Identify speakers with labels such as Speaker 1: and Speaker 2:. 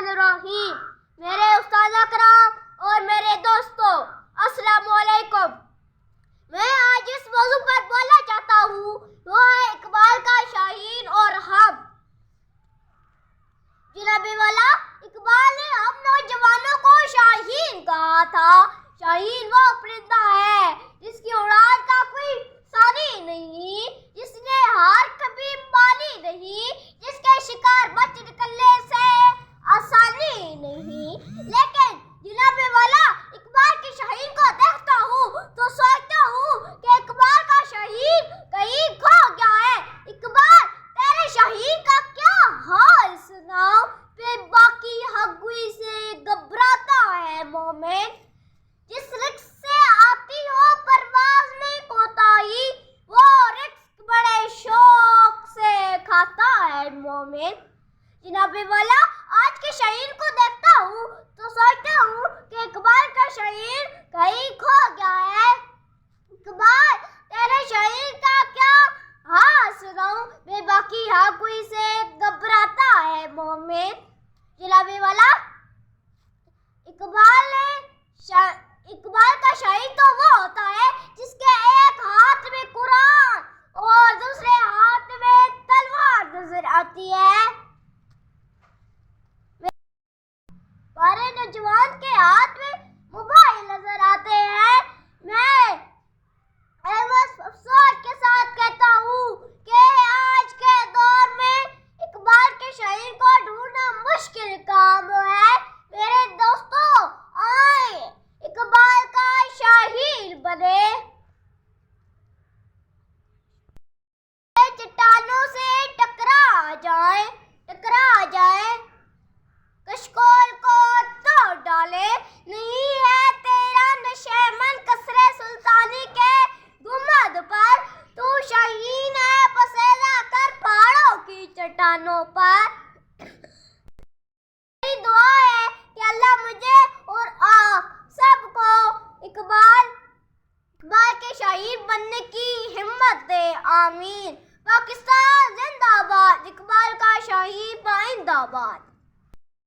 Speaker 1: बिस्मिल्लाहिर्रहमानिर्रहीम। मेरे उस्ताद करام और मेरे दोस्तों, अस्सलाम वालेकुम। मैं आज इस मौजू पर बोलना चाहता हूँ, वो है इकबाल का शाहीन और हम। जनाबे वाला इकबाल ने हम नौजवानों को शाहीन कहा था। शाहीन वो परिंदा है जिसकी उड़ान का कोई सानी नहीं, जिसने हार कभी मानी नहीं, जिसके शिकार बच निकलने से आसानी नहीं। लेकिन जनाबे वाला इकबाल के शाहीन को देखता हूँ तो सोचता हूँ कि इकबाल का शाहीन कहीं खो गया है। इकबाल, तेरे शाहीन का क्या हाल सुनाओ। बाकी हगुई से घबराता है मोमिन, जिस रिक्स से आती हो परवाज में कोताही, वो रिक्स बड़े शौक से खाता है मोमिन। जनाबे वाला आज के शाहीन को देखता हूँ तो सोचता हूँ कि इकबाल का शाहीन कहीं खो गया है। इकबाल, तेरे शाहीन का क्या हाल सुनाऊं, बेबाकी हगुई से घबराता है मोमिन। जनाबे वाला इकबाल का शाहीन तो वो होता है जिसके एक हाथ में कुरान और दूसरे हाथ में तलवार नजर आती है। हमारे नौजवान के हाथ में मोबाइल नजर आते हैं। मैं अफसोस के साथ कहता हूँ कि आज के दौर में इकबाल के शाहीन को ढूंढना मुश्किल काम है। मेरे दोस्तों, आए इकबाल का शाहीन बने। चट्टानों से टकरा जाए, कशकोल को तोड़ डाले। नहीं है तेरा नशेमन कसरे सुल्तानी के गुंबद पर, तू शाहीन है बसेरा कर पहाड़ों की चट्टानों पर। मेरी दुआ है कि अल्लाह मुझे और आप सबको इकबाल के शाहीन बनने की हिम्मत दे, आमीन। पाकिस्तान जिंदाबाद, इकबाल का शाहीन पाइंदाबाद।